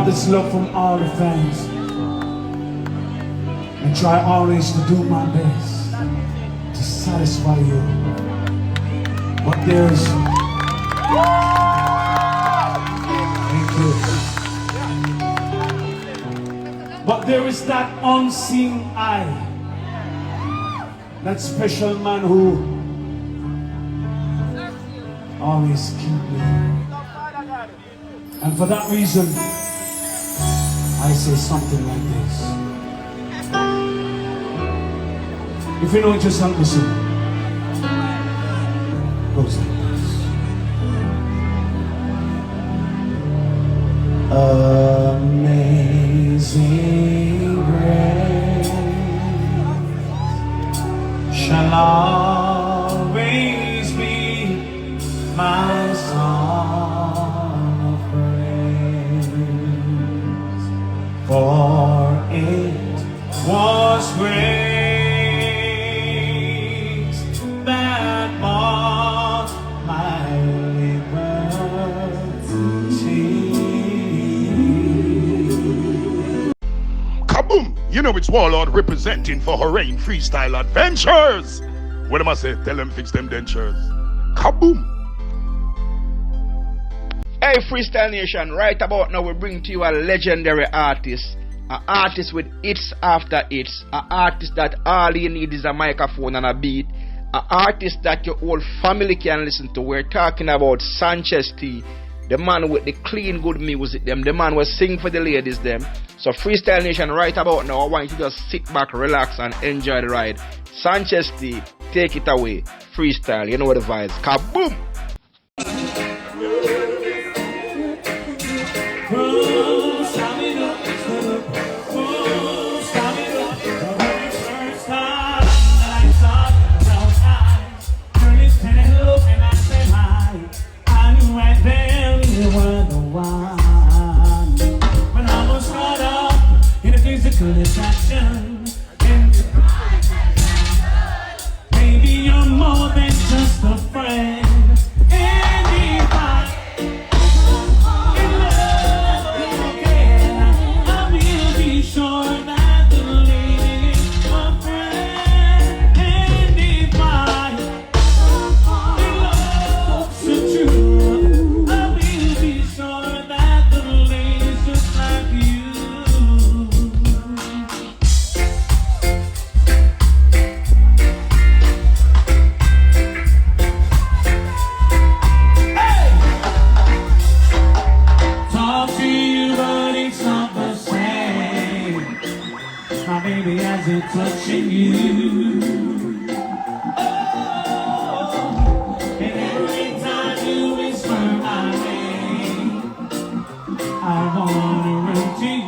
this love from all the fans. And try always to do my best to satisfy you. But there's... Thank you. But there is that unseen eye. That special man who always keep me. And for that reason, I say something like this. If you know it, just help me sing. Goes like this. Amazing grace shall always be my song of praise, for it was grace that bought my liberty. Kaboom! You know it's Warlord representing for Hurrain Freestyle Adventures. What am I say? Tell them fix them dentures. Kaboom! Hey Freestyle Nation, right about now we bring to you a legendary artist. An artist with hits after hits. An artist that all you need is a microphone and a beat. An artist that your whole family can listen to. We're talking about Sanchez T. The man with the clean good music them. The man will sing for the ladies them. So Freestyle Nation, right about now I want you to just sit back, relax and enjoy the ride. Sanchez T, take it away. Freestyle, you know what the vibes. Kaboom! Baby, you're more than just a friend. Touching you, oh, and every time you whisper my name, I wanna run to you.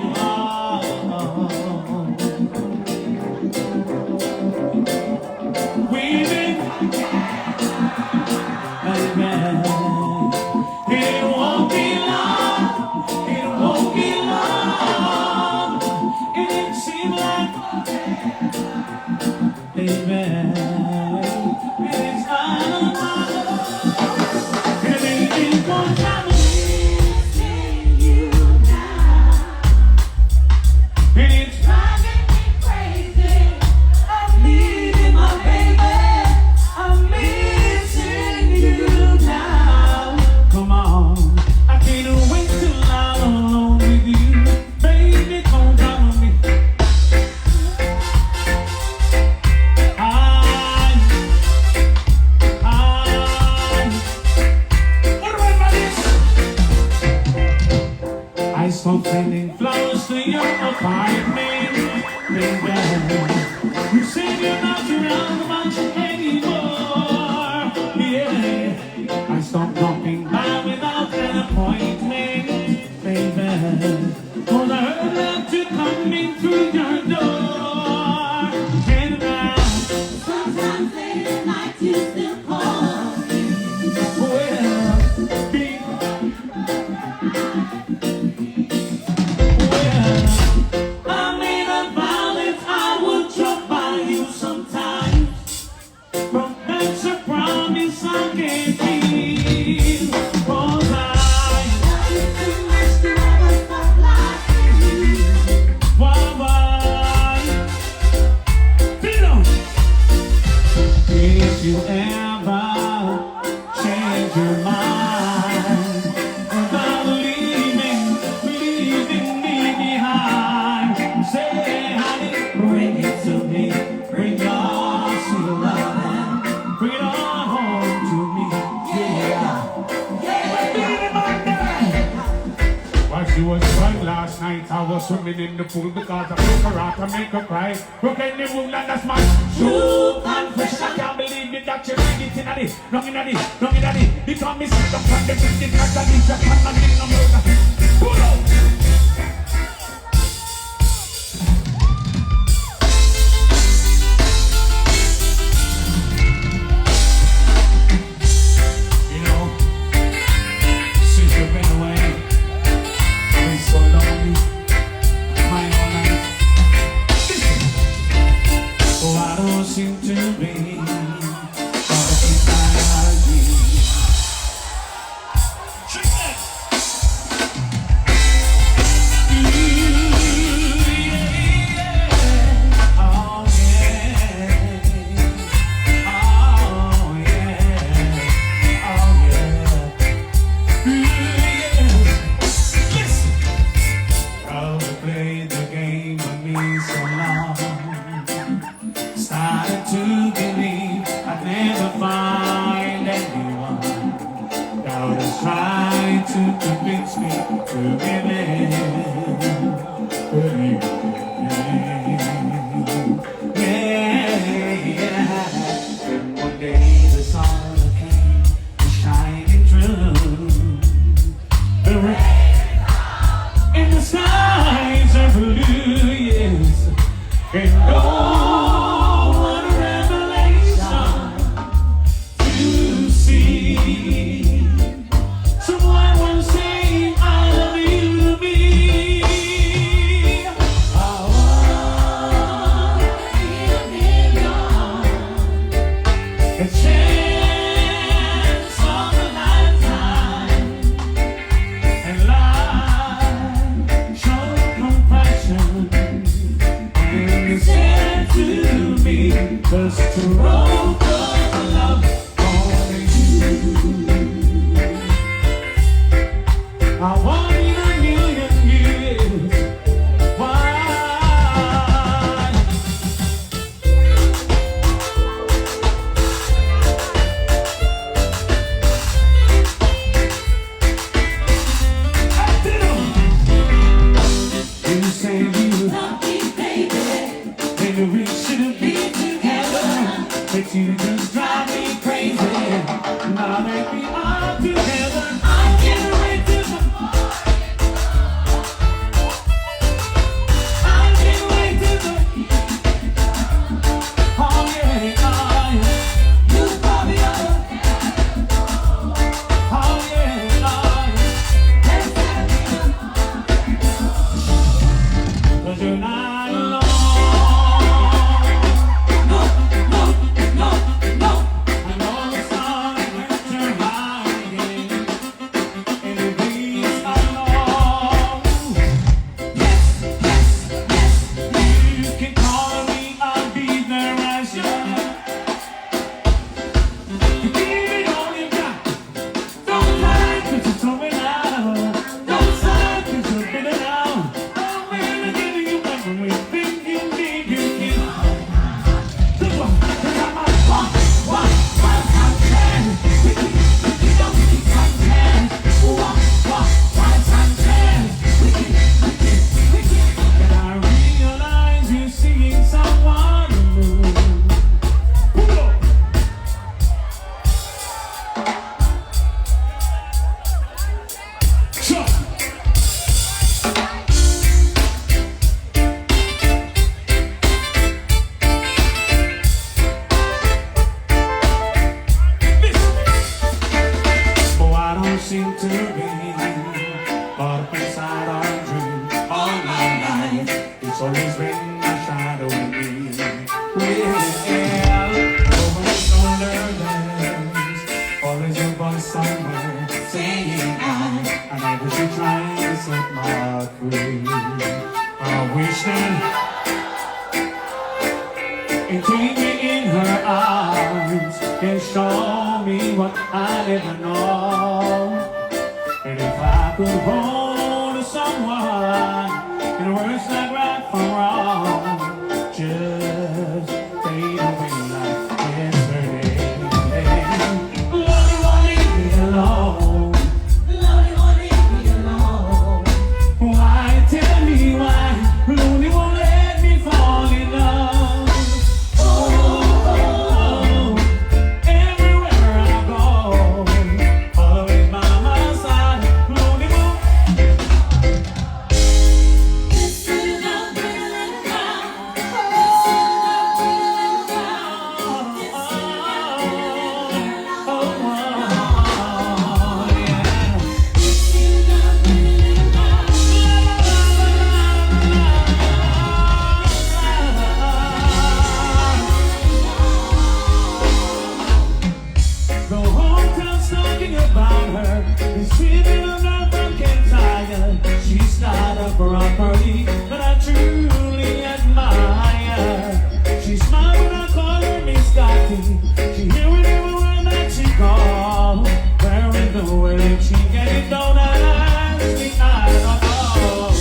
We've been, it won't be long, it won't be long, it seems like sending flowers to your apartment, baby. You said you're not around much anymore. Yeah, I stopped dropping by without an appointment, baby. 'Cause I heard that you're coming through your door. And now, sometimes late at night you still call me. Well, If you ever change your mind about leaving me behind, say, honey, bring it to me. Bring your sweet love and bring it on home to me. While she was drunk last night, I was swimming in the pool because I broke her out to make her cry. Broke any wound and that's my true confession. I can't believe it that you bring it in a day. Long in a day, long in a day. Because me sit up on the building like a ninja pan and in a murder. Pull out! and take me in her arms and show me what I never know. And if I could hold someone in words like right from wrong, just fade away like yesterday. Lonely won't leave me alone. Lonely won't leave me alone. Why, tell me why? Lonely won't let me fall in love. Oh, oh, oh. Everywhere I go, always by my side. Lonely won't. This is not bringing down. This is not bringing down. This is not bringing down. Oh, yeah. This is not bringing down. The whole town's talking about her. It's screaming around from Kentucky. She started a property that I truly admire. She smiled when I call her Miss Scotty. She hear with every word that she calls. Where in the world did she get it down and ask me? I don't know.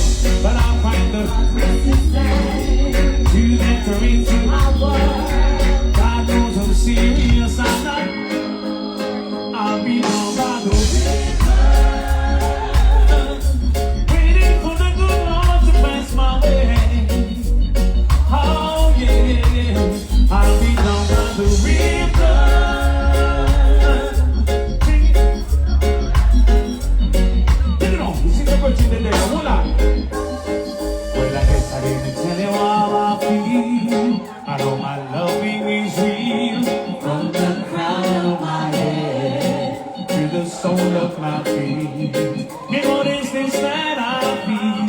But I'll find the to enter into my world. God knows I'm serious. I'm not. I'll be down by the river, waiting for the good Lord to pass my way. Oh yeah, I'll be down by the river. Take it on, you see the virgin in there, hold on. Well, I guess I didn't tell you how I feel. I know my loving is real. From the crown of my head to the sole of my feet. And what is this that I feel?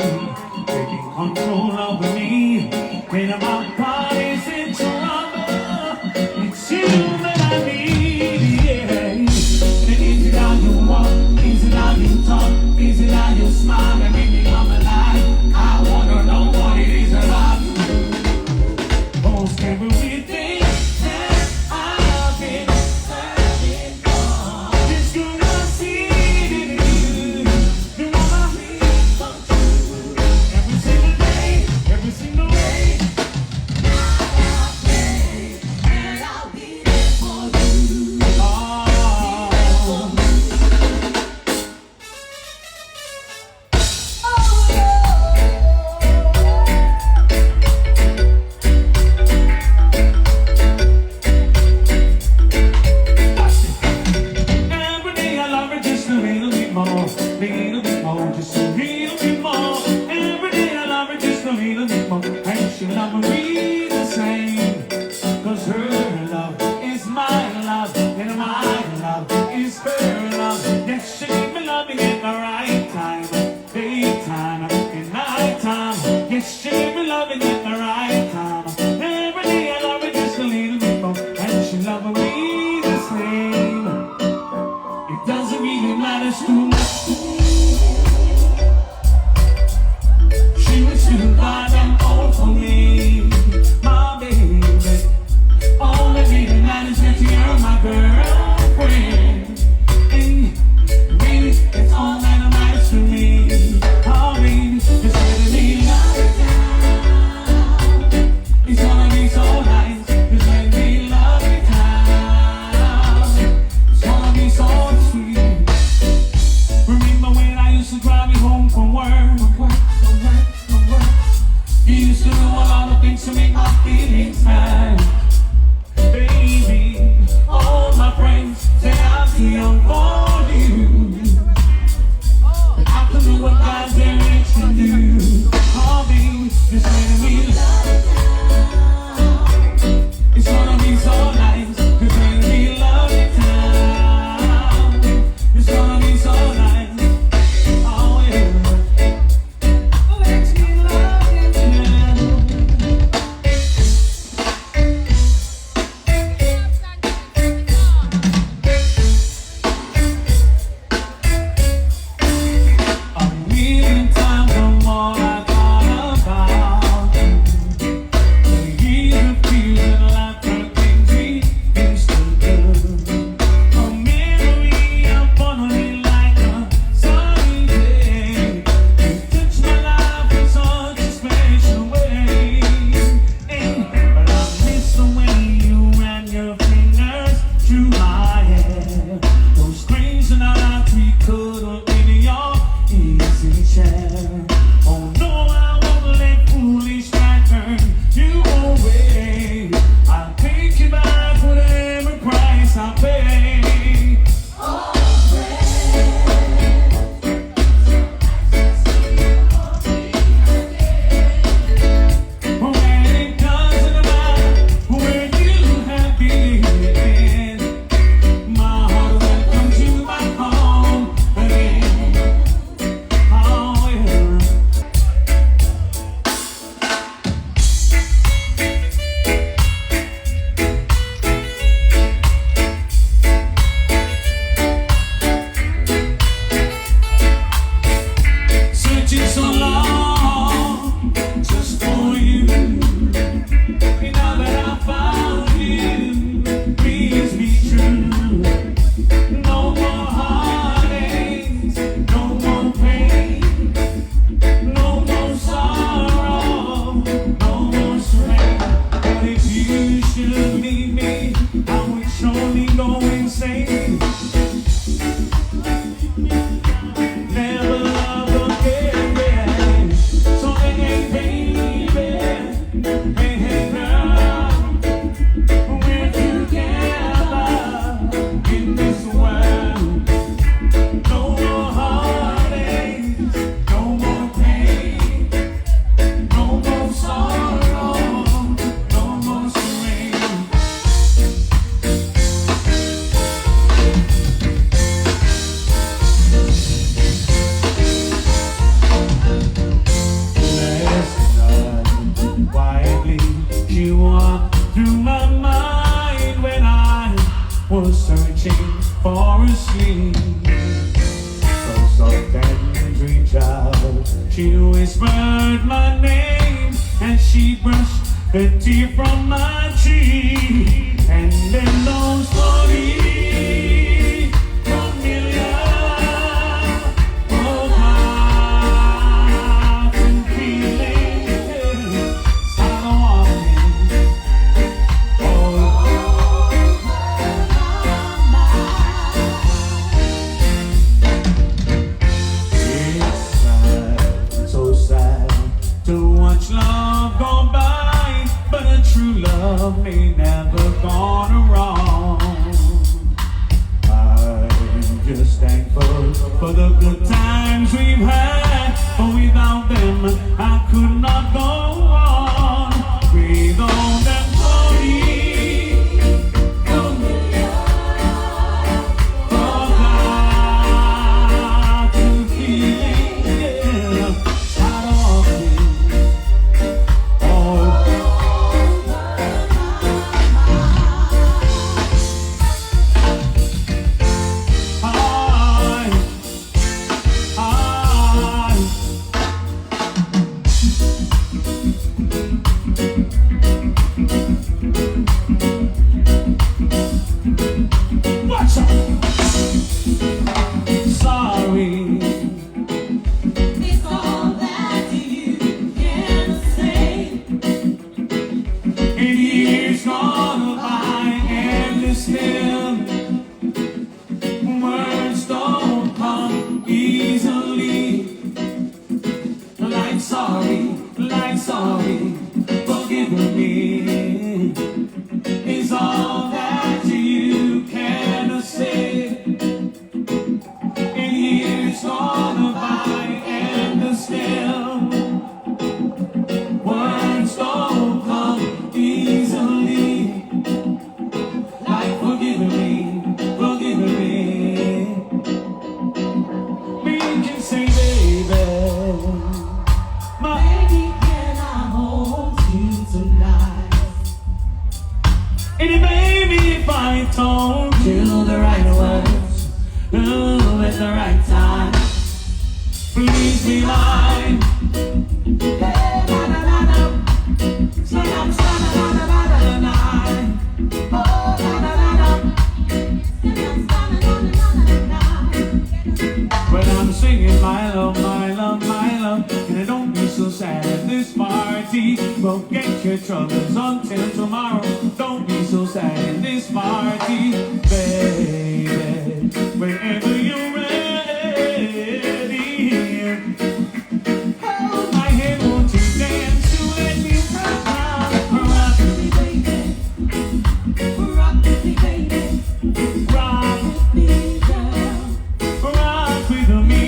Taking control of me. When my body's in trouble, it's you that I need, yeah. And is it how you walk? Is it how you talk? Is it how you smile and make me come alive? I wanna know what it is about you. Most everything that I've been searching for. It's good I see it in you. You wanna feel so true. Every single day, every single way. And I'll be there for you. Oh. should leave me, I would surely go insane. Never love again. So hey, baby, hey, girl, we're together in this world. No more heartaches, no more pain, no more sorrow, no more strain. Last night, quietly, she walked through my mind when I was searching for a sleep. So soft and dream child, she whispered my name and she brushed the tear from my cheek. And then those bodies familiar, oh hearts and feelings started walking. It's sad, so sad to watch love go by, but a true love may never gone wrong. I'm just thankful for the good times we've had, for without them I could not go on. Breathe on that body. Watch out! Sorry. It's all that you can say. In years gone by and still words don't come easily. Like sorry, forgive me is all that you can say. In years gone by and still words don't come easily. Like forgive me. We can say, baby, Baby, can I hold you tonight? and baby, if I told you the right words, ooh, at the right time, please be mine. Hey, na na na na. Say I'm standing on the line. Oh, na na na na. Say I'm standing on the line. When I'm singing my love, and don't be so sad at this party. Forget your troubles until tomorrow. Don't be so sad in this party, baby. Whenever you're ready, hold my hand, won't you dance to let me rock, rock with me, baby, Rock with me, baby. rock, With me, girl. rock with me.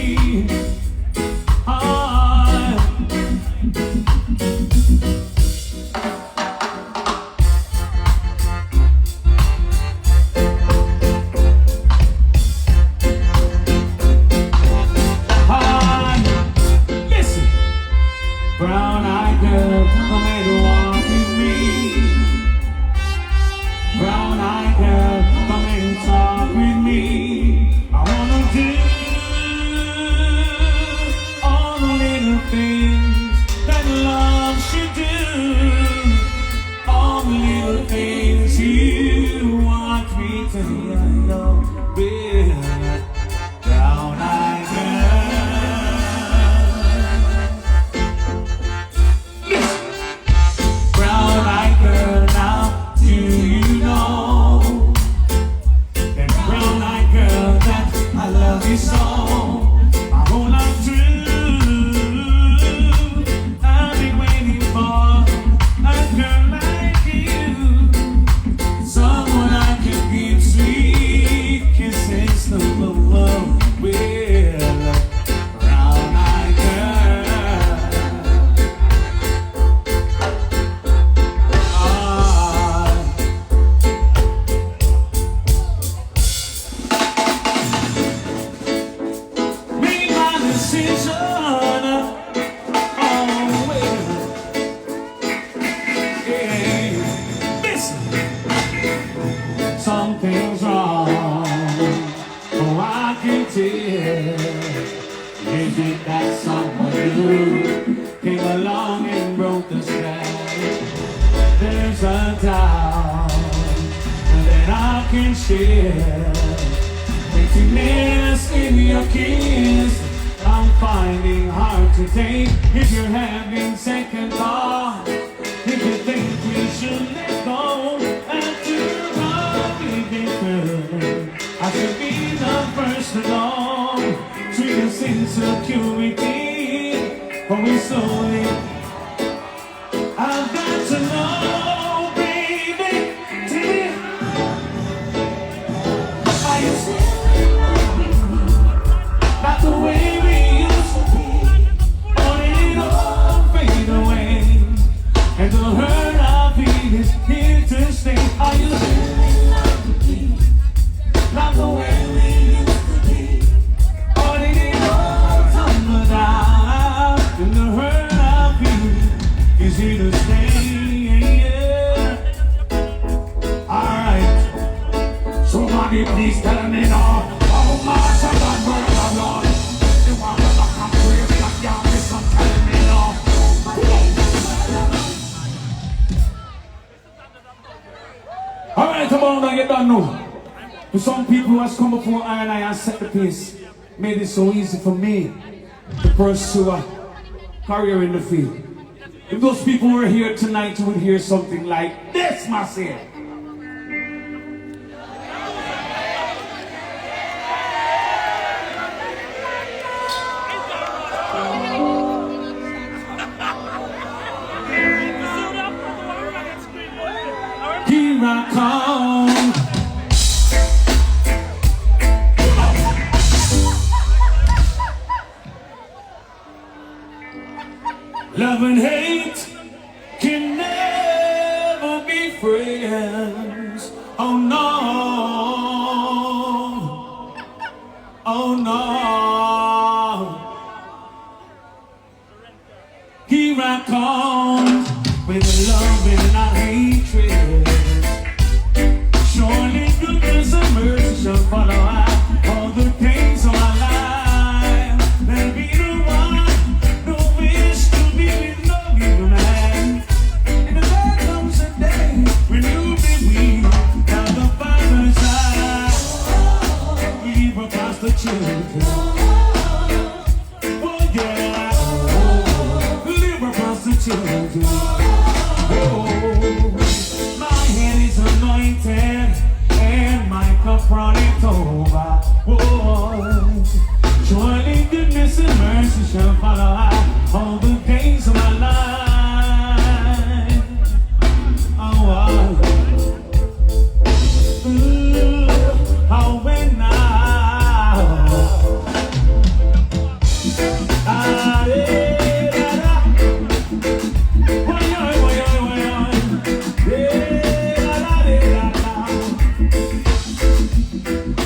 Listen, brown-eyed girl, come and walk with me. Brown-eyed girl, come and talk with me. I wanna do all the little things that love should do. All the little things you want me to do. Brown-eyed girl. Brown-eyed girl, now do something's wrong. Oh, I can tell. Is it that someone new came along and broke the spell? There's a doubt that I can share. Emptiness in your kiss, I'm finding hard to take. If you're having second thoughts, if you think we should let go, after all we've been through, I should be the first to know. Sweetest insecurity, but we slowly, I've got to know, baby, tell me, are you still in love with me? Not the way we used to be, or did it all fade away? And the hurt I feel is here to stay. Are you still in love with me? Not the way we used to be, or did it all tumble down? And the hurt I feel is here to stay. Alright, somebody please tell me now. How much of that word of Lord? You want to look up crazy like y'all, listen, tell me now. Alright, come on, now get done now. For some people who has come before I and I and set the pace, made it so easy for me to pursue a career in the field. If those people were here tonight, you would hear something like this, myself. Here I come. Love and hate can never be friends. Oh no, oh no. Here I come with love and not hatred. Surely goodness and mercy shall follow all the days of my life. There'll be the one who wish to be with no evil man. And if there comes a day when you'll be weak, down the Father's side, leave across the children. Oh yeah, leave across the children. Oh, my hand is anointed and my cup runneth over. Oh, surely goodness and mercy shall follow all the days of my life. Oh, how when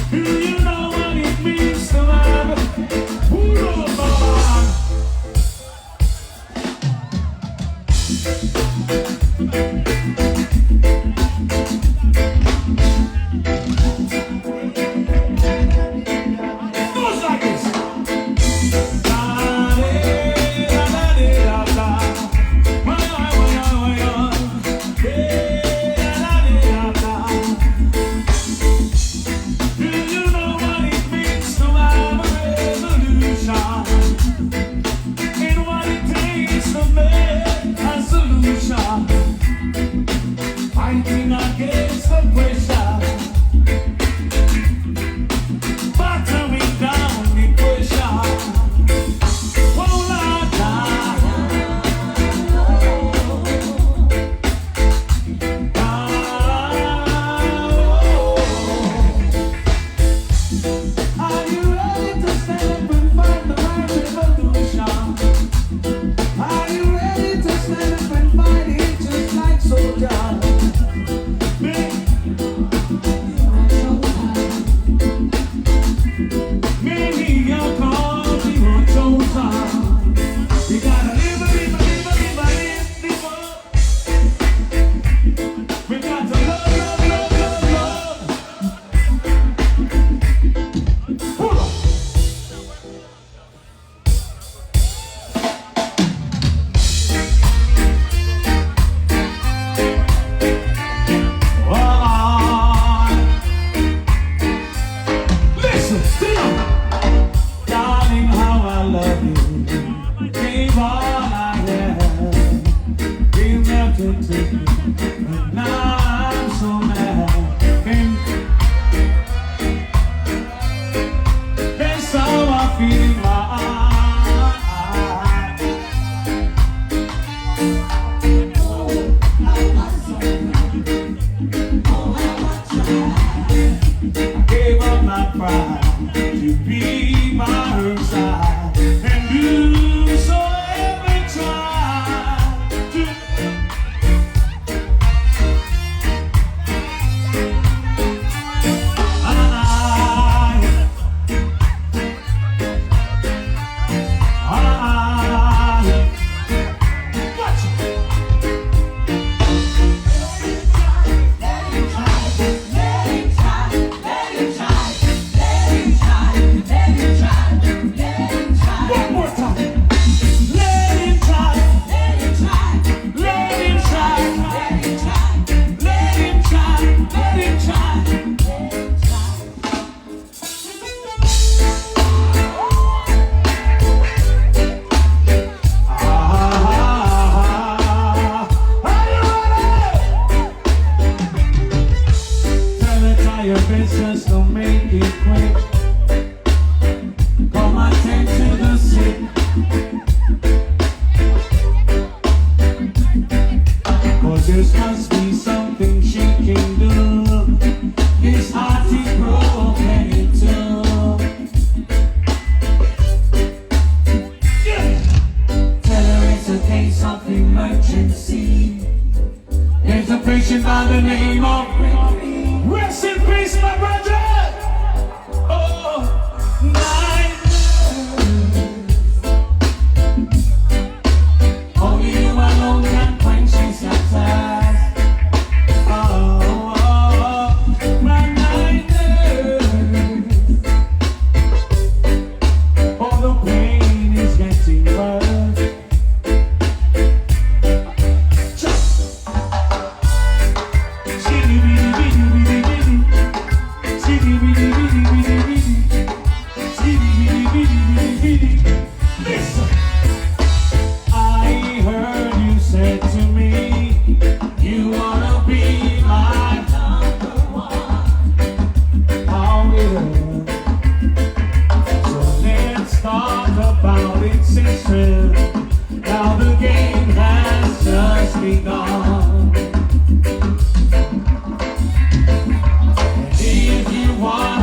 you know what it means to love? Goes like this. Do you know what it means to have a revolution? And what it takes to make a solution? Fighting against the pressure, battering down the pressure. Oh, Lord, are you ready to stand up and fight the right revolution? Are you ready to stand up and fight it just like soldiers? be by her side and do so every time to your business, don't make it quick. Come and tend to the sick. Cause there must be something she can do. His heart is broken in two. Tell her it's a case of emergency. There's a patient by the name of Rest in peace, my brother. Oh, night. Only you alone can quench his thirst. Oh, my night. Oh, the pain is getting worse. Listen, I heard you said to me, you wanna be my number one. How will? So let's talk about it, sister. Now the game has just begun. And if you want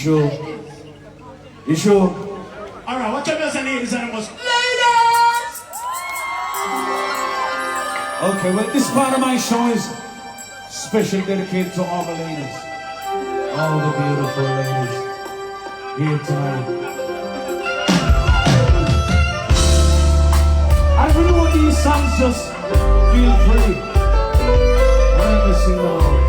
sure? You sure? All right, what you say, ladies and gentlemen? Okay, well, this part of my show is special dedicated to all the ladies. All the beautiful ladies here tonight. I really want these songs just feel free. Let me sing along.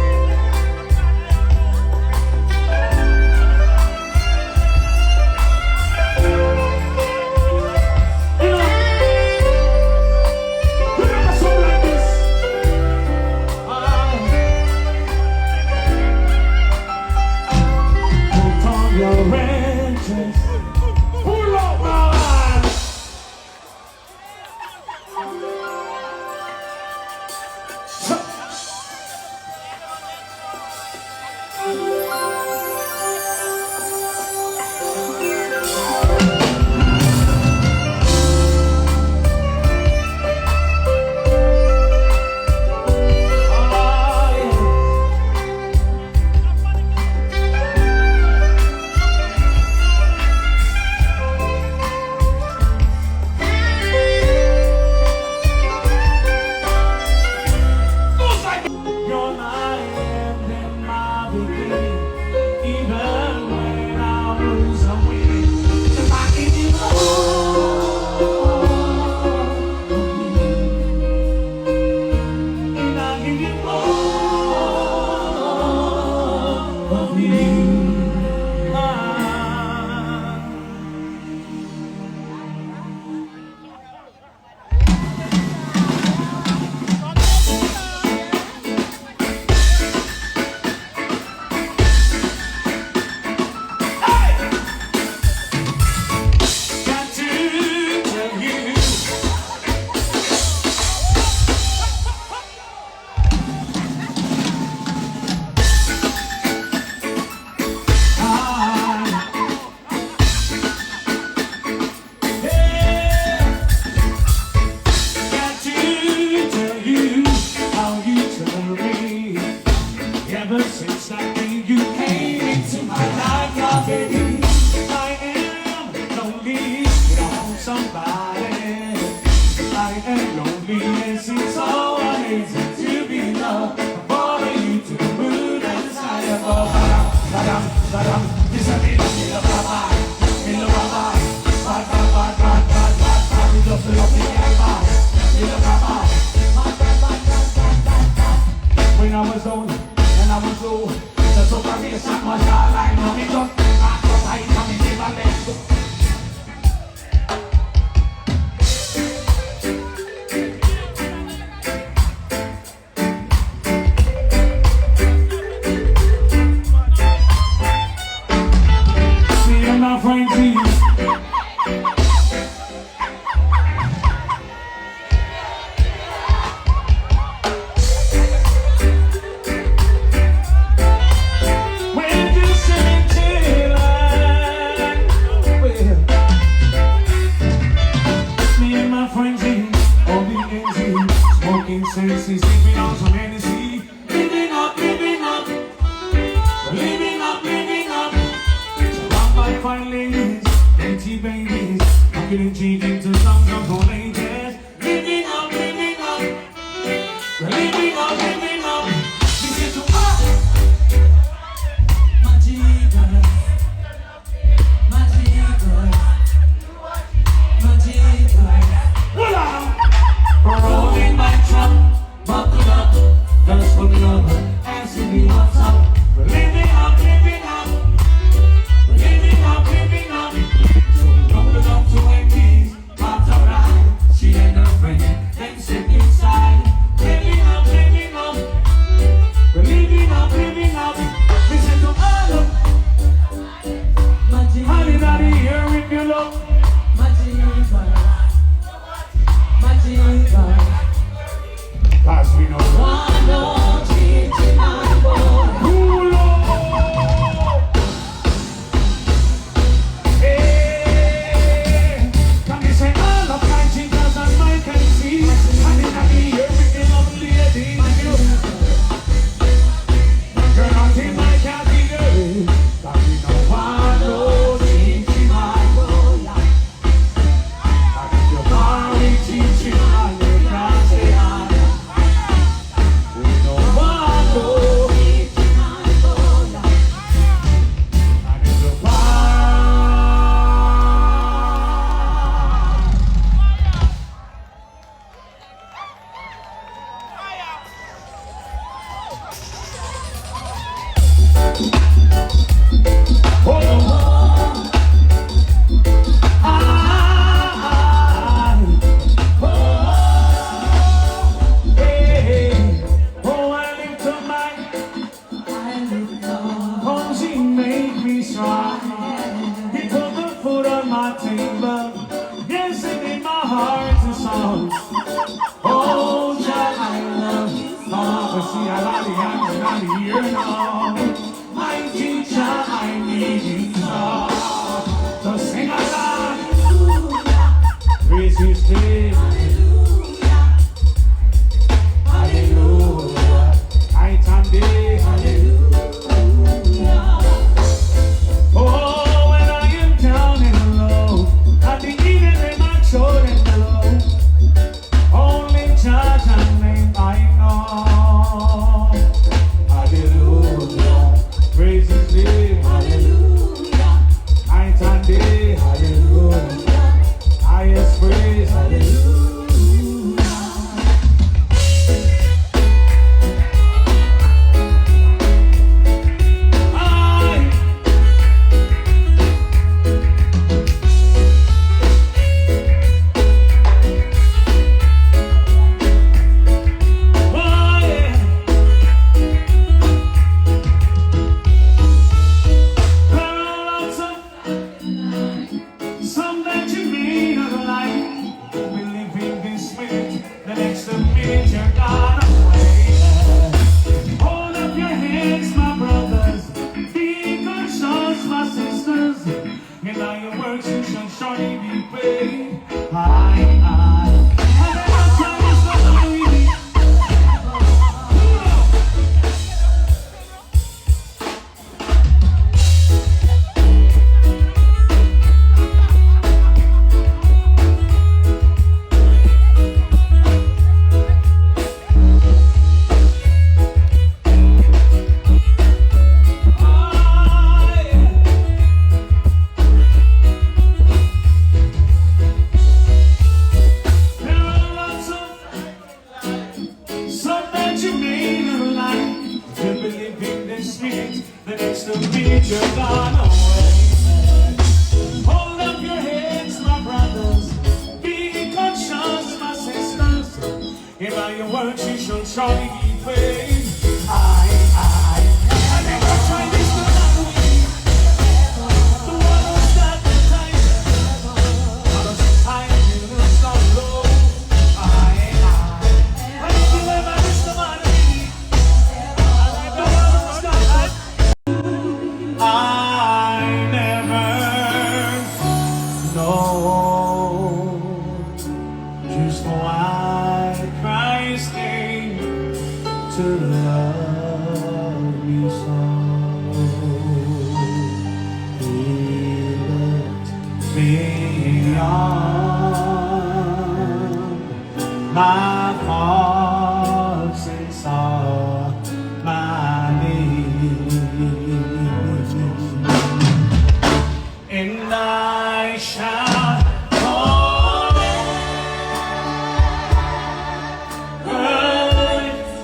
on my table. Yes, in my heart is songs. Oh, child, I love you. Lord, but see, I love you, I'm not here now. My teacher, I need you now. So sing along. Praise his name. Hallelujah. Night and day. Hallelujah. Oh, when I am down and low, at the evening in my shoulder and below, only judge and name I know. Hallelujah. Praise his name. Hallelujah. Night and day. Hallelujah. Highest praise. Hallelujah. Some that you made of life, we live in this minute, the next minute you're gone away. Hold up your heads, my brothers, be conscious, my sisters, in all your works you shall surely be paid. The next minute you're gone away. Hold up your heads, my brothers. Be conscious, my sisters. In all your works you shall surely be paid. I never tried this to not win. The one who's got the time. Out of time you will stop low. I if you ever miss the money, I never know just why Christ came to love me so. He looked beyond my faults and saw my needs. And I shall lift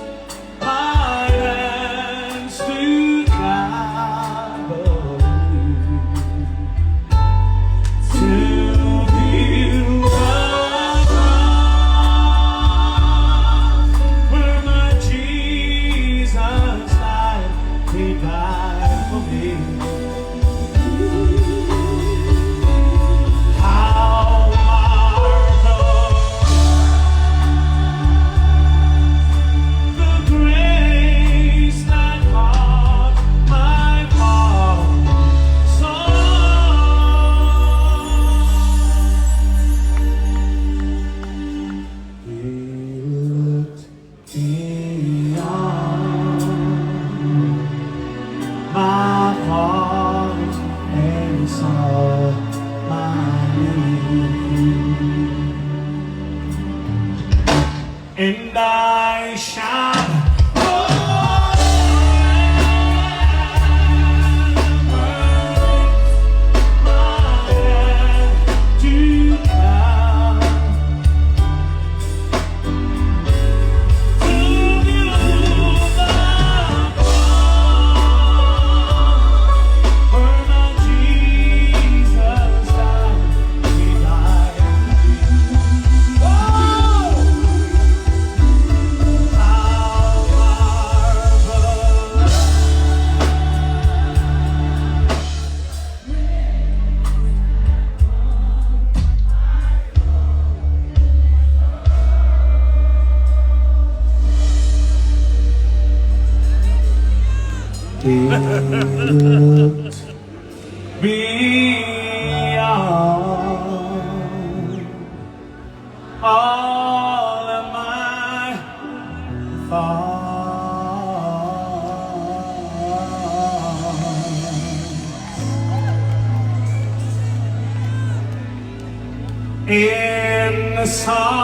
my hands to Calvary to view the cross where my Jesus died. He died for me. My heart and saw my need, and I shall beyond all of my thoughts. In the summer